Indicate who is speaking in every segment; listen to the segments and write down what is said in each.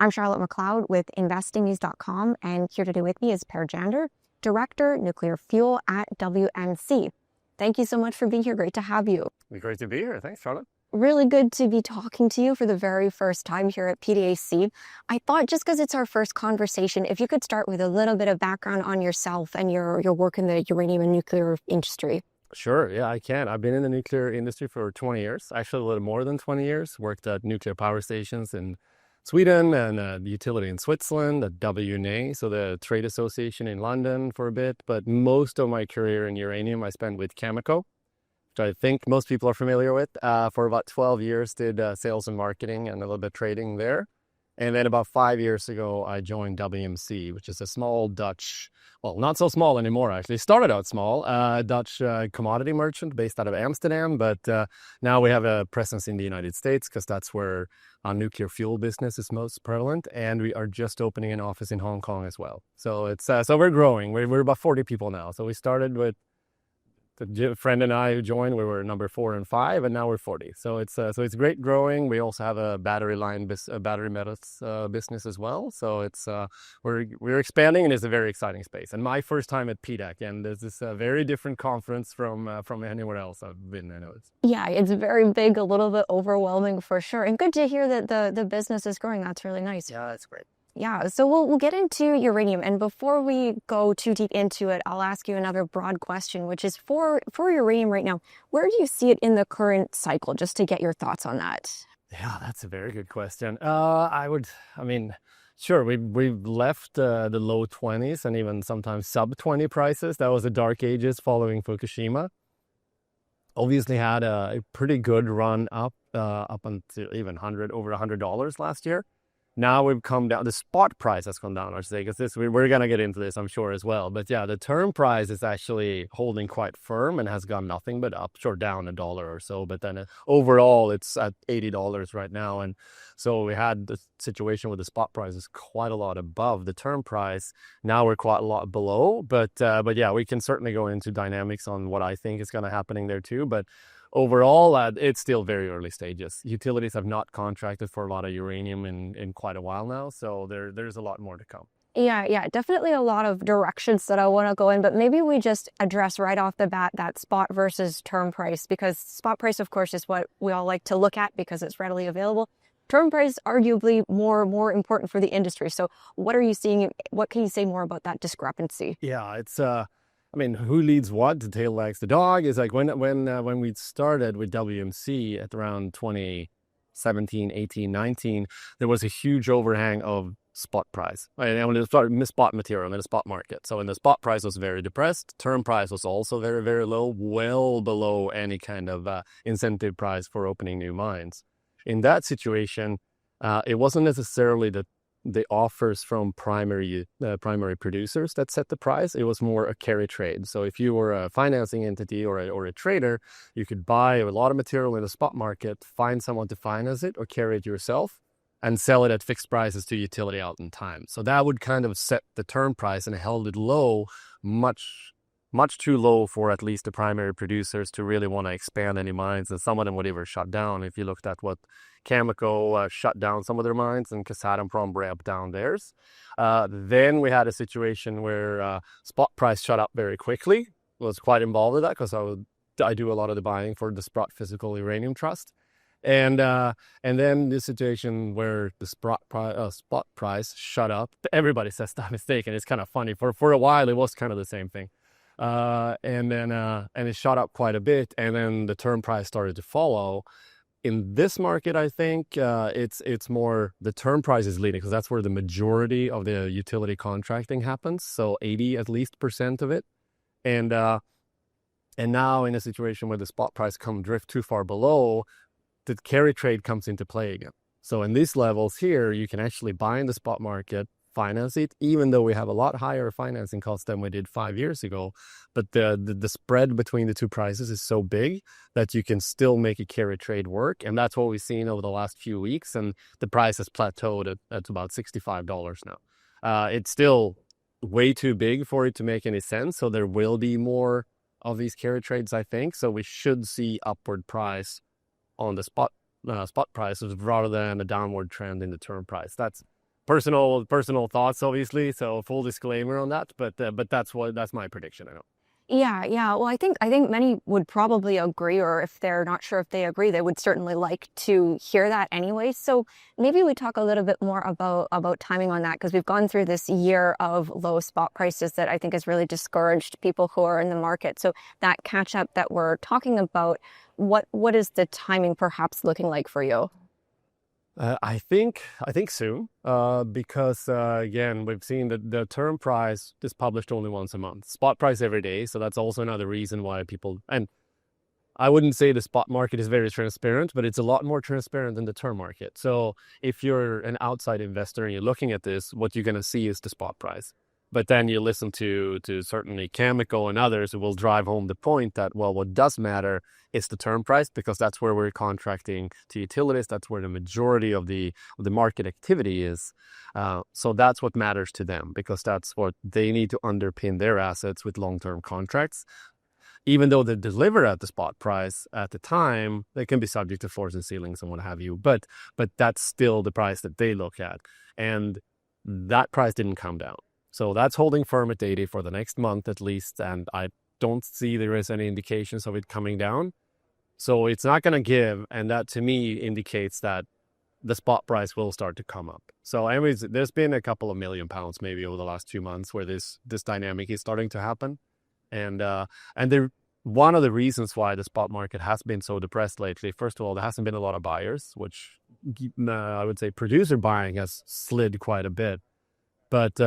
Speaker 1: I'm Charlotte McLeod with investingnews.com, and here today with me is Per Jander, Director, Nuclear Fuel at WMC. Thank you so much for being here. Great to have you.
Speaker 2: Great to be here. Thanks, Charlotte.
Speaker 1: Really good to be talking to you for the very first time here at PDAC. I thought, just because it's our first conversation, if you could start with a little bit of background on yourself and your work in the uranium and nuclear industry.
Speaker 2: Sure, yeah, I can. I've been in the nuclear industry for 20 years, actually a little more than 20 years. Worked at nuclear power stations in Sweden and the utility in Switzerland, at WNA, so the trade association in London for a bit. But most of my career in uranium I spent with Cameco, which I think most people are familiar with. For about 12 years, did sales and marketing and a little bit trading there. And then about 5 years ago, I joined WMC, which is a small Dutch, well, not so small anymore, actually. Started out small, Dutch commodity merchant based out of Amsterdam. But now we have a presence in the United States because that's where our nuclear fuel business is most prevalent. And we are just opening an office in Hong Kong as well. So it's so we're growing. We're about 40 people now. So we started with the friend and I who joined, we were number 4 and 5, and now we're 40. So it's great growing. We also have a battery metals business as well. So it's we're expanding, and it's a very exciting space. And my first time at PDAC, and this is a very different conference from anywhere else I've been. I know it's
Speaker 1: it's very big, a little bit overwhelming for sure, and good to hear that the business is growing. That's really nice.
Speaker 2: Yeah, that's great.
Speaker 1: Yeah, so we'll get into uranium, and before we go too deep into it, I'll ask you another broad question, which is for uranium right now, where do you see it in the current cycle, just to get your thoughts on that?
Speaker 2: Yeah, that's a very good question. Sure, we've left the low 20s and even sometimes sub 20 prices. That was the dark ages following Fukushima. Obviously had a pretty good run up until even over $100 last year. Now we've come down, the spot price has come down, I should say, because we're going to get into this, I'm sure, as well. But yeah, the term price is actually holding quite firm and has gone nothing but up, sure, down $1 or so. But then overall, it's at $80 right now. And so we had the situation with the spot price is quite a lot above the term price. Now we're quite a lot below. But yeah, we can certainly go into dynamics on what I think is going to happening there too. But overall, it's still very early stages. Utilities have not contracted for a lot of uranium in quite a while now, so there's a lot more to come.
Speaker 1: Yeah, definitely a lot of directions that I want to go in, but maybe we just address right off the bat that spot versus term price, because spot price, of course, is what we all like to look at because it's readily available. Term price arguably more important for the industry. So what are you seeing? What can you say more about that discrepancy?
Speaker 2: Yeah, it's who leads what? The tail wags the dog. Is like when we started with WMC at around 2017, 18, 19, there was a huge overhang of spot price. And when it started spot material in the spot market. So when the spot price was very depressed, term price was also very, very low, well below any kind of incentive price for opening new mines. In that situation, it wasn't necessarily the offers from primary producers that set the price. It was more a carry trade. So if you were a financing entity or a trader, you could buy a lot of material in the spot market, find someone to finance it or carry it yourself, and sell it at fixed prices to utility out in time. So that would kind of set the term price and held it low, much too low for at least the primary producers to really want to expand any mines, and some of them would even shut down. If you looked at what Cameco shut down some of their mines and Kazatomprom ramped down theirs. Then we had a situation where spot price shot up very quickly. Was quite involved with that because I do a lot of the buying for the Sprott Physical Uranium Trust. And then the situation where the spot price shut up. Everybody says that mistake, and it's kind of funny. For a while, it was kind of the same thing. And it shot up quite a bit, and then the term price started to follow. In this market, I think it's more the term price is leading because that's where the majority of the utility contracting happens. So 80% at least of it, and now in a situation where the spot price drift too far below, the carry trade comes into play again. So in these levels here, you can actually buy in the spot market, finance it, even though we have a lot higher financing costs than we did 5 years ago. But the spread between the two prices is so big that you can still make a carry trade work. And that's what we've seen over the last few weeks. And the price has plateaued at about $65 now. It's still way too big for it to make any sense. So there will be more of these carry trades, I think. So we should see upward price on the spot prices rather than a downward trend in the term price. That's personal thoughts, obviously. So full disclaimer on that. But that's my prediction. I know.
Speaker 1: Yeah. Well, I think many would probably agree, or if they're not sure if they agree, they would certainly like to hear that anyway. So maybe we talk a little bit more about timing on that, because we've gone through this year of low spot prices that I think has really discouraged people who are in the market. So that catch up that we're talking about, what is the timing perhaps looking like for you?
Speaker 2: I think soon, because again, we've seen that the term price is published only once a month, spot price every day. So that's also another reason why people, and I wouldn't say the spot market is very transparent, but it's a lot more transparent than the term market. So if you're an outside investor and you're looking at this, what you're going to see is the spot price. But then you listen to certainly Chemical and others who will drive home the point that, well, what does matter is the term price, because that's where we're contracting to utilities. That's where the majority of the market activity is. So that's what matters to them, because that's what they need to underpin their assets with long-term contracts. Even though they deliver at the spot price at the time, they can be subject to floors and ceilings and what have you. But that's still the price that they look at. And that price didn't come down. So that's holding firm at 80 for the next month at least. And I don't see there is any indications of it coming down. So it's not going to give. And that to me indicates that the spot price will start to come up. So anyways, there's been a couple of £1 million maybe over the last 2 months where this dynamic is starting to happen. And one of the reasons why the spot market has been so depressed lately, first of all, there hasn't been a lot of buyers, which I would say producer buying has slid quite a bit. But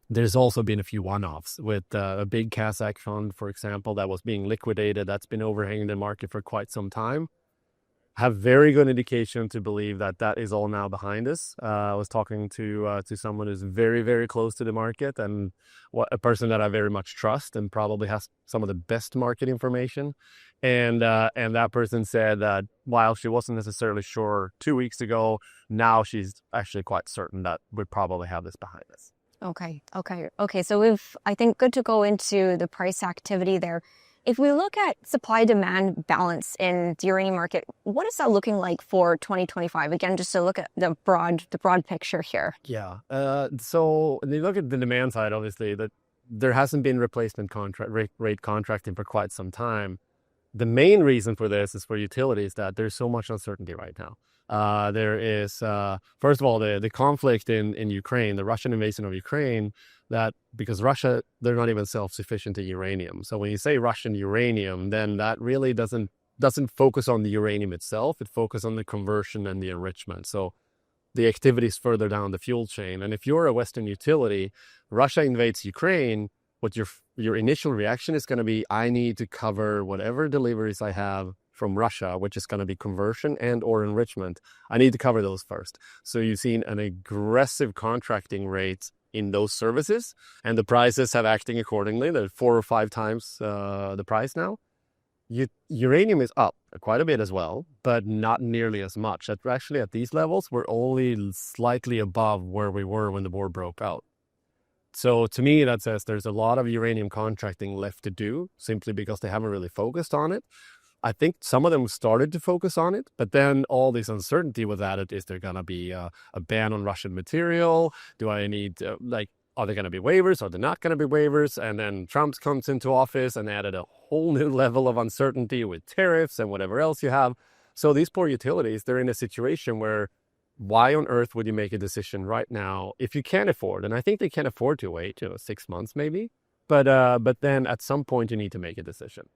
Speaker 2: there's also been a few one-offs with a big Kazakh fund, for example, that was being liquidated. That's been overhanging the market for quite some time. Have very good indication to believe that that is all now behind us. I was talking to someone who's very, very close to the market, and a person that I very much trust and probably has some of the best market information. And that person said that while she wasn't necessarily sure 2 weeks ago, now she's actually quite certain that we probably have this behind us.
Speaker 1: Okay. So I think, good to go into the price activity there. If we look at supply-demand balance in the uranium market, what is that looking like for 2025? Again, just to look at the broad picture here.
Speaker 2: Yeah. So when you look at the demand side, obviously, that there hasn't been replacement rate contracting for quite some time. The main reason for this is for utilities that there's so much uncertainty right now. There is, first of all, the conflict in Ukraine, the Russian invasion of Ukraine, that because Russia, they're not even self-sufficient in uranium. So when you say Russian uranium, then that really doesn't focus on the uranium itself. It focuses on the conversion and the enrichment. So the activities further down the fuel chain. And if you're a Western utility, Russia invades Ukraine, what your initial reaction is going to be, I need to cover whatever deliveries I have from Russia, which is going to be conversion and or enrichment. I need to cover those first. So you've seen an aggressive contracting rate in those services, and the prices have acting accordingly. They're 4 or 5 times the price now. Uranium is up quite a bit as well, but not nearly as much. Actually, at these levels, we're only slightly above where we were when the war broke out. So to me, that says there's a lot of uranium contracting left to do, simply because they haven't really focused on it. I think some of them started to focus on it, but then all this uncertainty was added. Is there going to be a ban on Russian material? Do I need, are there going to be waivers? Are there not going to be waivers? And then Trump comes into office and added a whole new level of uncertainty with tariffs and whatever else you have. So these poor utilities, they're in a situation where, why on earth would you make a decision right now if you can't afford? And I think they can afford to wait, 6 months maybe. But then at some point you need to make a decision.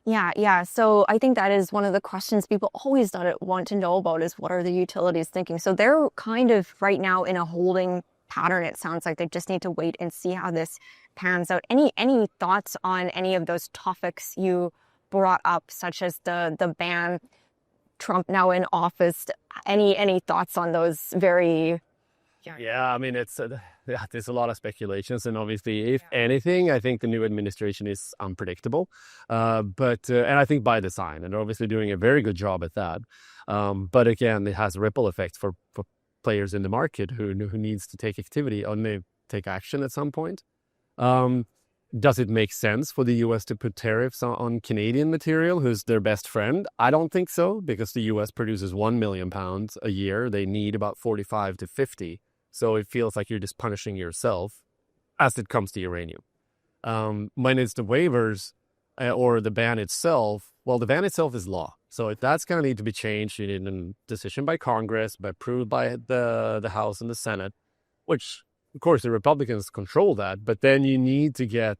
Speaker 1: Yeah. So I think that is one of the questions people always want to know about, is what are the utilities thinking? So they're kind of right now in a holding pattern. It sounds like they just need to wait and see how this pans out. Any thoughts on any of those topics you brought up, such as the ban, Trump now in office? Any thoughts on those very...
Speaker 2: Yeah, I mean, there's a lot of speculations, and obviously, if anything, I think the new administration is unpredictable, but and I think by design, and they're obviously doing a very good job at that. But again, it has ripple effects for players in the market who needs to take action at some point. Does it make sense for the U.S. to put tariffs on Canadian material, who's their best friend? I don't think so, because the U.S. produces 1 million pounds a year. They need about 45 to 50. So it feels like you're just punishing yourself as it comes to uranium. When it's the waivers or the ban itself, well, the ban itself is law. So if that's going to need to be changed, you need a decision by Congress, but approved by the House and the Senate, which, of course, the Republicans control that. But then you need to get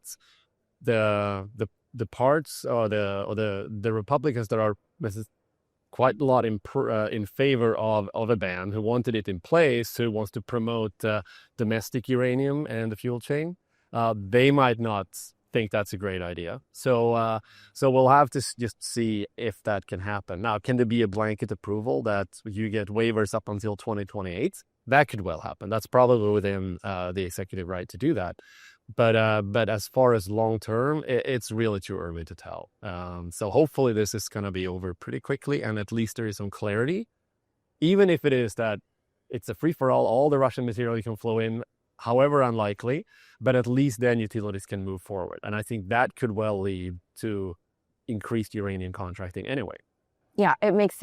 Speaker 2: the parts or the Republicans that are quite a lot in favor of a ban, who wanted it in place, who wants to promote domestic uranium and the fuel chain. They might not think that's a great idea. So we'll have to just see if that can happen. Now, can there be a blanket approval that you get waivers up until 2028? That could well happen. That's probably within the executive right to do that. But as far as long term, it's really too early to tell. So hopefully this is going to be over pretty quickly, and at least there is some clarity. Even if it is that it's a free-for-all, all the Russian material can flow in, however unlikely, but at least then utilities can move forward. And I think that could well lead to increased uranium contracting anyway.
Speaker 1: Yeah, it makes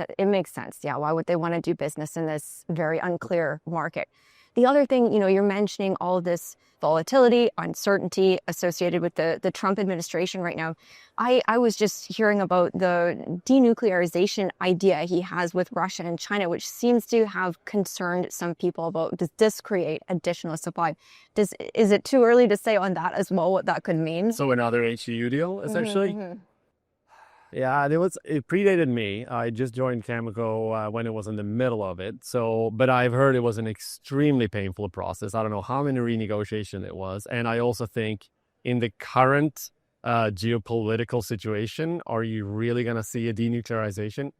Speaker 1: sense. Yeah, why would they want to do business in this very unclear market? The other thing, you're mentioning all this volatility, uncertainty associated with the Trump administration right now. I was just hearing about the denuclearization idea he has with Russia and China, which seems to have concerned some people about, does this create additional supply? Is it too early to say on that as well, what that could mean?
Speaker 2: So another HEU deal, essentially? Mm-hmm. Yeah, it predated me. I just joined Cameco when it was in the middle of it. But I've heard it was an extremely painful process. I don't know how many renegotiation it was. And I also think in the current geopolitical situation, are you really going to see a denuclearization?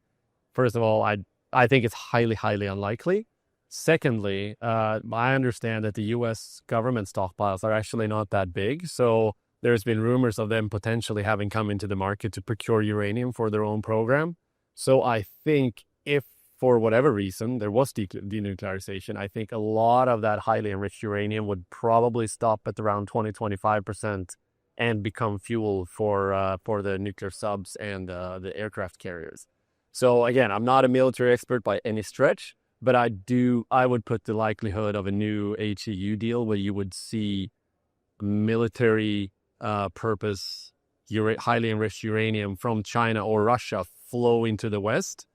Speaker 2: First of all, I think it's highly, highly unlikely. Secondly, I understand that the U.S. government stockpiles are actually not that big. So there's been rumors of them potentially having come into the market to procure uranium for their own program. So I think if, for whatever reason, there was denuclearization, I think a lot of that highly enriched uranium would probably stop at around 20-25% and become fuel for the nuclear subs and the aircraft carriers. So again, I'm not a military expert by any stretch, but I would put the likelihood of a new HEU deal where you would see military purpose highly enriched uranium from China or Russia flow into the West,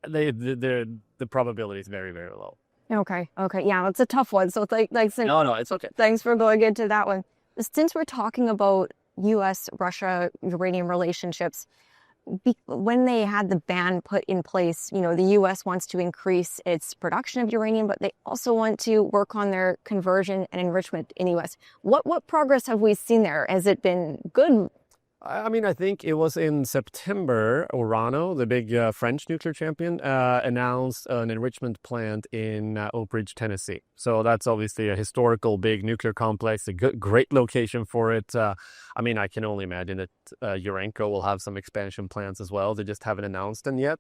Speaker 2: the probability is very, very low.
Speaker 1: Okay. Yeah, that's a tough one. So
Speaker 2: no, it's okay.
Speaker 1: Thanks for going into that one. Since we're talking about U.S.-Russia uranium relationships, when they had the ban put in place, the U.S. wants to increase its production of uranium, but they also want to work on their conversion and enrichment in the U.S. What progress have we seen there? Has it been good?
Speaker 2: I mean, I think it was in September, Orano, the big French nuclear champion, announced an enrichment plant in Oak Ridge, Tennessee. So that's obviously a historical big nuclear complex, a great location for it. I mean, I can only imagine that Urenco will have some expansion plans as well. They just haven't announced them yet.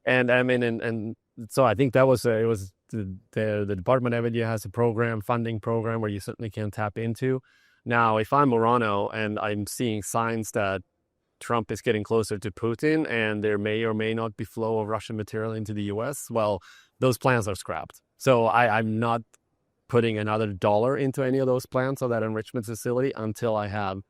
Speaker 2: And I mean, and so I think that was it was the Department of Energy has a funding program where you certainly can tap into. Now, if I'm Orano and I'm seeing signs that Trump is getting closer to Putin and there may or may not be flow of Russian material into the U.S., well, those plans are scrapped. So I'm not putting another dollar into any of those plans or that enrichment facility until I have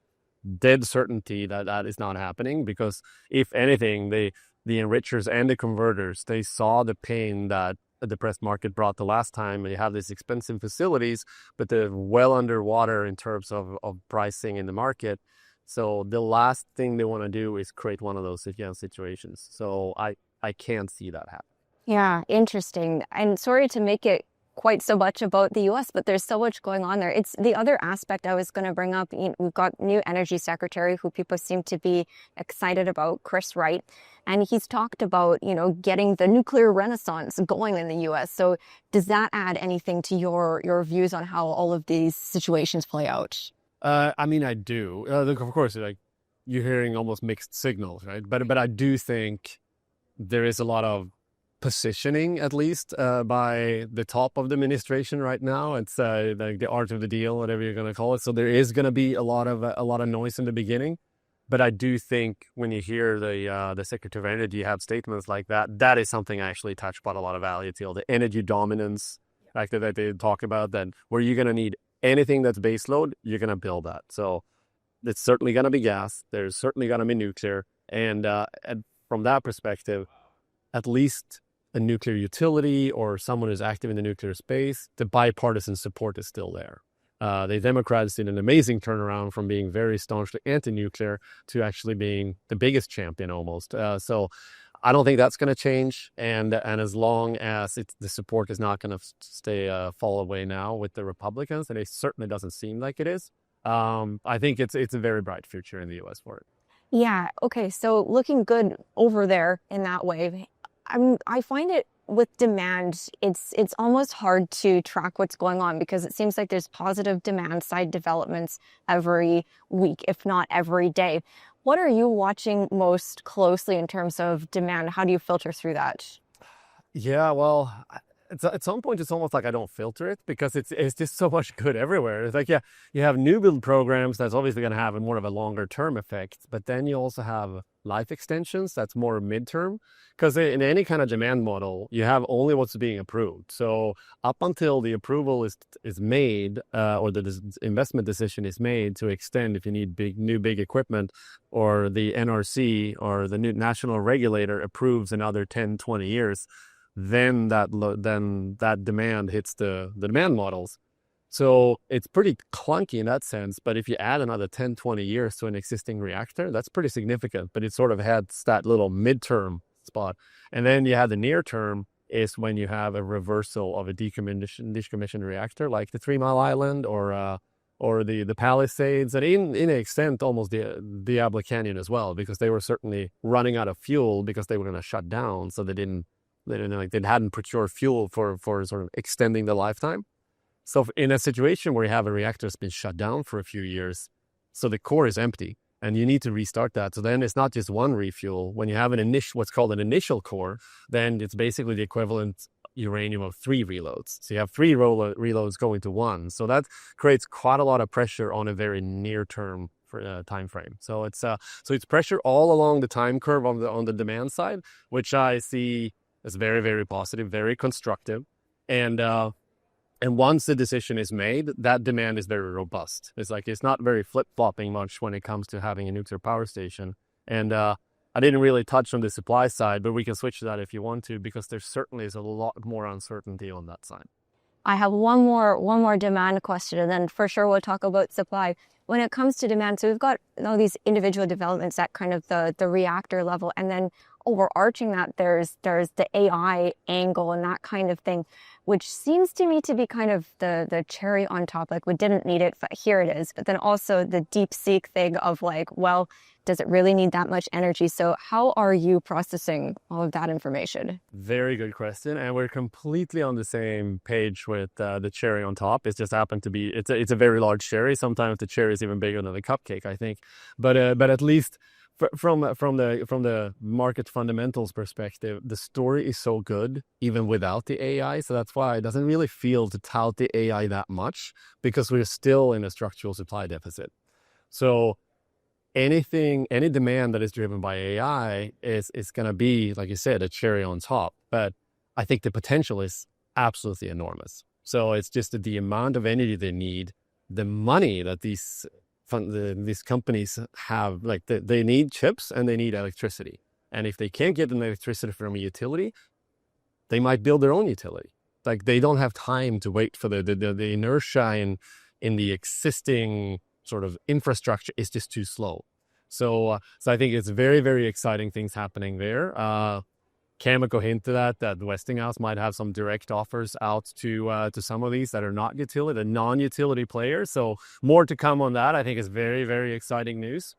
Speaker 2: dead certainty that that is not happening. Because if anything, the enrichers and the converters, they saw the pain that the depressed market brought the last time. You have these expensive facilities, but they're well underwater in terms of pricing in the market. So the last thing they want to do is create one of those situations. So I can't see that happen.
Speaker 1: Yeah, interesting. And sorry to make it quite so much about the U.S., but there's so much going on there. It's the other aspect I was going to bring up. We've got new energy secretary who people seem to be excited about, Chris Wright. And he's talked about, getting the nuclear renaissance going in the U.S. So does that add anything to your views on how all of these situations play out?
Speaker 2: I mean, I do. Look, of course, you're hearing almost mixed signals, right? But I do think there is a lot of positioning, at least by the top of the administration right now. It's like the art of the deal, whatever you're going to call it. So there is going to be a lot of noise in the beginning. But I do think when you hear the Secretary of Energy have statements like that, that is something I actually touch upon a lot of value to the energy dominance like that they talk about, that where you're going to need anything that's baseload, you're going to build that. So it's certainly going to be gas. There's certainly going to be nuclear. And from that perspective, at least a nuclear utility or someone who's active in the nuclear space, the bipartisan support is still there. The Democrats did an amazing turnaround from being very staunchly anti-nuclear to actually being the biggest champion almost. So I don't think that's going to change. And as long as the support is not going to fall away now with the Republicans, and it certainly doesn't seem like it is, I think it's a very bright future in the U.S. for it.
Speaker 1: Yeah. Okay. So looking good over there in that way. I find it with demand, it's almost hard to track what's going on because it seems like there's positive demand side developments every week, if not every day. What are you watching most closely in terms of demand? How do you filter through that?
Speaker 2: Yeah, well, at some point it's almost like I don't filter it because it's just so much good everywhere. It's like, yeah, you have new build programs that's obviously going to have more of a longer term effect, but then you also have life extensions that's more midterm, because in any kind of demand model you have only what's being approved. So up until the approval is made, or the investment decision is made to extend, if you need big equipment, or the NRC or the new national regulator approves another 10-20 years, then that demand hits the demand models. So it's pretty clunky in that sense. But if you add another 10-20 years to an existing reactor, that's pretty significant. But it sort of had that little midterm spot. And then you have the near term is when you have a reversal of a decommissioned reactor, like the 3 Mile Island or the Palisades, and in an extent almost the Diablo Canyon as well, because they were certainly running out of fuel because they were going to shut down. So they hadn't procured fuel for sort of extending the lifetime. So in a situation where you have a reactor that's been shut down for a few years, so the core is empty and you need to restart that. So then it's not just one refuel. When you have what's called an initial core, then it's basically the equivalent uranium of 3 reloads. So you have 3 reloads going to 1. So that creates quite a lot of pressure on a very near term time frame. So it's pressure all along the time curve on the demand side, which I see as very, very positive, very constructive. And once the decision is made, that demand is very robust. It's not very flip-flopping much when it comes to having a nuclear power station. And I didn't really touch on the supply side, but we can switch to that if you want to, because there certainly is a lot more uncertainty on that side.
Speaker 1: I have one more demand question, and then for sure we'll talk about supply. When it comes to demand, so we've got these individual developments at kind of the reactor level, and then overarching that, there's the AI angle and that kind of thing, which seems to me to be kind of the cherry on top. Like, we didn't need it, but here it is. But then also the deep seek thing of like, well, does it really need that much energy? So how are you processing all of that information?
Speaker 2: Very good question. And we're completely on the same page with the cherry on top. It's just happened to be, it's a very large cherry. Sometimes the cherry is even bigger than the cupcake, I think. But at least from the market fundamentals perspective, the story is so good even without the AI. So that's why it doesn't really feel to tout the AI that much, because we're still in a structural supply deficit. So any demand that is driven by AI is going to be, like you said, a cherry on top. But I think the potential is absolutely enormous. So it's just the amount of energy they need, the money that these companies have, like they need chips and they need electricity. And if they can't get an electricity from a utility, they might build their own utility. Like, they don't have time to wait for the inertia in the existing sort of infrastructure is just too slow. So I think it's very, very exciting things happening there. Cameco hinted that Westinghouse might have some direct offers out to some of these that are not utility, the non-utility players. So more to come on that. I think is very, very exciting news.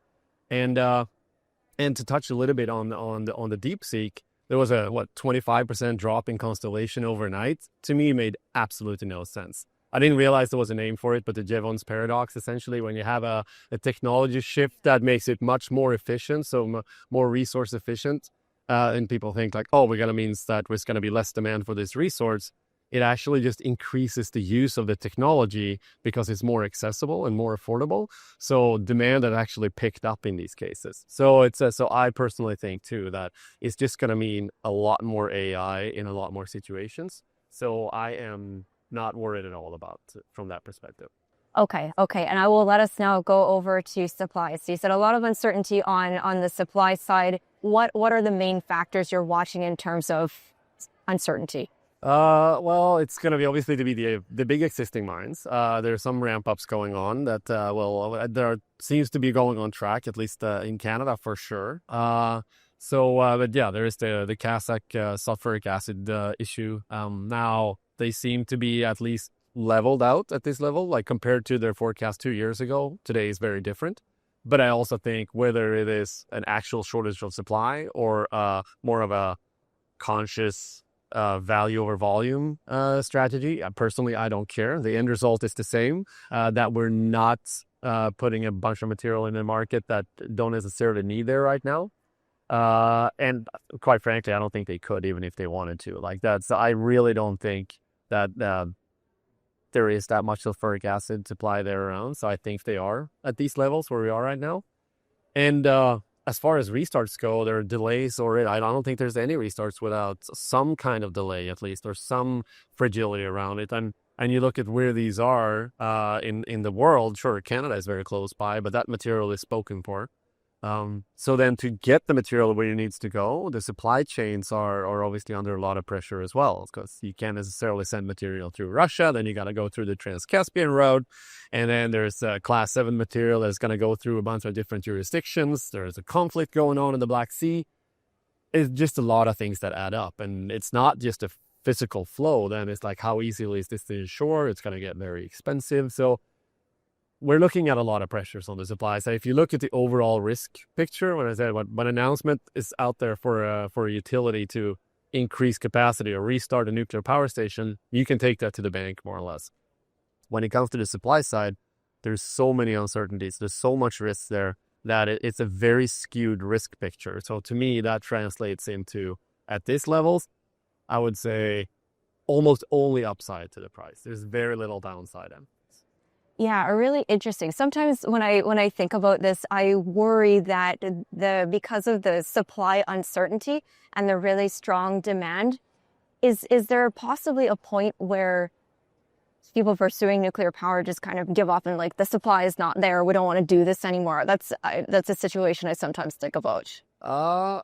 Speaker 2: And to touch a little bit on the deep seek, there was a 25% drop in Constellation overnight. To me, it made absolutely no sense. I didn't realize there was a name for it, but the Jevons paradox, essentially, when you have a technology shift that makes it much more efficient, so more resource efficient, and people think like, oh, we're going to means that there's going to be less demand for this resource. It actually just increases the use of the technology because it's more accessible and more affordable. So demand had actually picked up in these cases. So so I personally think too that it's just going to mean a lot more AI in a lot more situations. So I am not worried at all about from that perspective.
Speaker 1: Okay. And I will let us now go over to supply. So you said a lot of uncertainty on the supply side. What are the main factors you're watching in terms of uncertainty?
Speaker 2: Well, it's going to be obviously to be the big existing mines. There's some ramp ups going on that there seems to be going on track, at least in Canada for sure. But yeah, there is the Kazakh sulfuric acid issue. Now they seem to be at least leveled out at this level, like compared to their forecast 2 years ago. Today is very different. But I also think whether it is an actual shortage of supply or more of a conscious value over volume strategy. Personally, I don't care. The end result is the same, that we're not putting a bunch of material in the market that don't necessarily need there right now. And quite frankly, I don't think they could, even if they wanted to. I really don't think that there is that much sulfuric acid supply there around. So I think they are at these levels where we are right now. And as far as restarts go, there are delays, or I don't think there's any restarts without some kind of delay, at least, or some fragility around it. And you look at where these are in the world. Sure, Canada is very close by, but that material is spoken for. So then to get the material where it needs to go, the supply chains are obviously under a lot of pressure as well, because you can't necessarily send material through Russia. Then you got to go through the Trans-Caspian road. And then there's Class 7 material that's going to go through a bunch of different jurisdictions. There's a conflict going on in the Black Sea. It's just a lot of things that add up. And it's not just a physical flow. Then it's like, how easily is this to ensure? It's going to get very expensive. So we're looking at a lot of pressures on the supply side. If you look at the overall risk picture, when I said when announcement is out there for a utility to increase capacity or restart a nuclear power station, you can take that to the bank more or less. When it comes to the supply side, there's so many uncertainties. There's so much risk there that it's a very skewed risk picture. So to me, that translates into, at this levels, I would say almost only upside to the price. There's very little downside.
Speaker 1: Yeah, really interesting. Sometimes when I think about this, I worry that because of the supply uncertainty and the really strong demand, is there possibly a point where people pursuing nuclear power just kind of give up and like, the supply is not there, we don't want to do this anymore? That's a situation I sometimes think about.
Speaker 2: I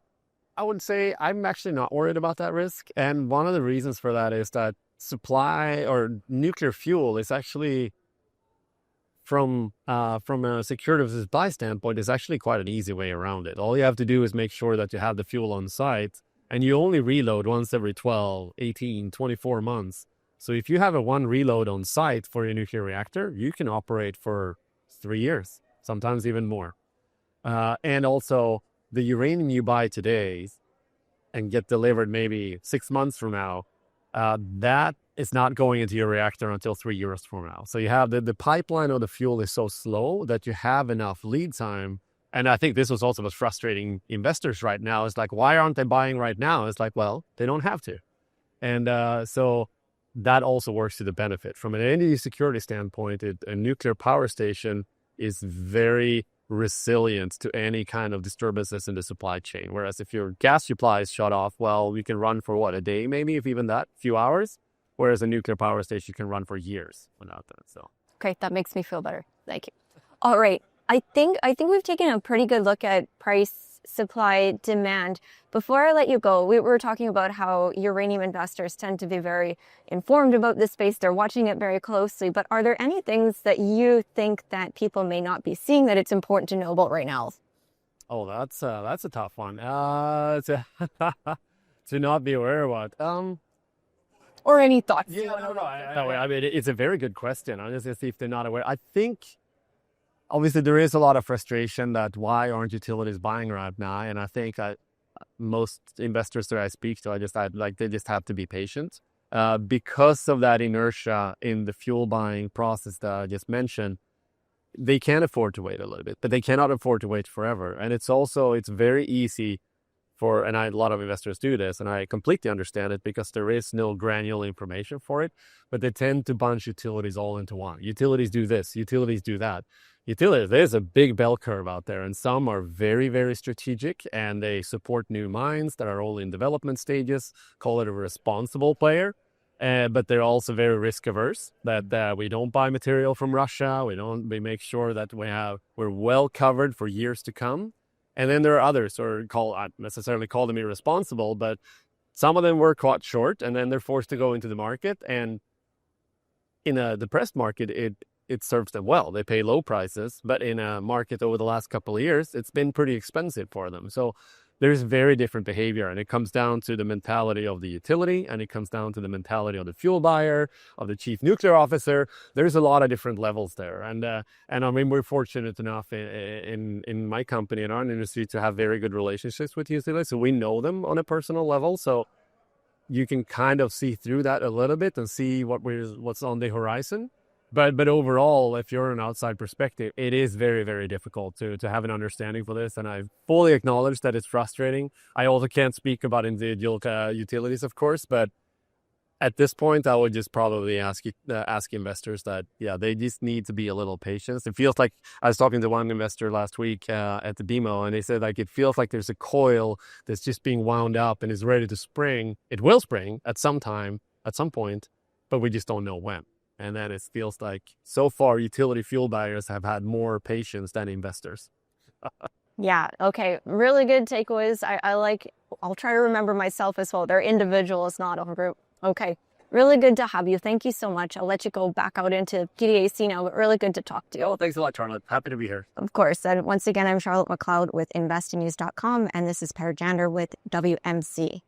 Speaker 2: would say I'm actually not worried about that risk, and one of the reasons for that is that supply or nuclear fuel is actually, from a security of supply standpoint, is actually quite an easy way around it. All you have to do is make sure that you have the fuel on site, and you only reload once every 12, 18, 24 months. So if you have a one reload on site for your nuclear reactor, you can operate for 3 years, sometimes even more. And also, the uranium you buy today and get delivered maybe 6 months from now, that is not going into your reactor until 3 years from now. So you have the pipeline of the fuel is so slow that you have enough lead time. And I think this was also what's frustrating investors right now. It's like, why aren't they buying right now? It's like, well, they don't have to. And so that also works to the benefit. From an energy security standpoint, a nuclear power station is very resilient to any kind of disturbances in the supply chain. Whereas if your gas supply is shut off, well, you can run for what, a day maybe, if even that, few hours. Whereas a nuclear power station can run for years without that. So
Speaker 1: great, that makes me feel better. Thank you. All right, I think we've taken a pretty good look at price, supply, demand. Before I let you go, we were talking about how uranium investors tend to be very informed about this space. They're watching it very closely. But are there any things that you think that people may not be seeing that it's important to know about right now?
Speaker 2: Oh, that's a tough one. To not be aware of what.
Speaker 1: Or any thoughts?
Speaker 2: Yeah, no. I mean, it's a very good question. I'm just going to see if they're not aware. I think, obviously, there is a lot of frustration that why aren't utilities buying right now? And I think most investors that I speak to, they just have to be patient. Because of that inertia in the fuel buying process that I just mentioned, they can afford to wait a little bit, but they cannot afford to wait forever. And it's very easy and a lot of investors do this, and I completely understand it because there is no granular information for it, but they tend to bunch utilities all into one. Utilities do this, utilities do that. There's a big bell curve out there, and some are very, very strategic, and they support new mines that are all in development stages, call it a responsible player. but they're also very risk averse. That we don't buy material from Russia. We make sure that we're well covered for years to come. And then there are others, or not necessarily call them irresponsible, but some of them were caught short, and then they're forced to go into the market. And in a depressed market, it serves them well. They pay low prices, but in a market over the last couple of years, it's been pretty expensive for them. So there's very different behavior, and it comes down to the mentality of the utility, and it comes down to the mentality of the fuel buyer, of the chief nuclear officer. There's a lot of different levels there, and I mean, we're fortunate enough in my company, in our industry, to have very good relationships with utilities, so we know them on a personal level. So you can kind of see through that a little bit and see what's on the horizon. But overall, if you're an outside perspective, it is very, very difficult to have an understanding for this. And I fully acknowledge that it's frustrating. I also can't speak about individual utilities, of course, but at this point, I would just probably ask investors that, yeah, they just need to be a little patient. It feels like, I was talking to one investor last week at the BMO, and they said, like, it feels like there's a coil that's just being wound up and is ready to spring. It will spring at some time, at some point, but we just don't know when. And then it feels like, so far, utility fuel buyers have had more patience than investors.
Speaker 1: Yeah. Okay. Really good takeaways. I'll try to remember myself as well. They're individuals, not a group. Okay. Really good to have you. Thank you so much. I'll let you go back out into PDAC now, but really good to talk to you.
Speaker 2: Oh, thanks a lot, Charlotte. Happy to be here.
Speaker 1: Of course. And once again, I'm Charlotte McLeod with investingnews.com, and this is Per Jander with WMC.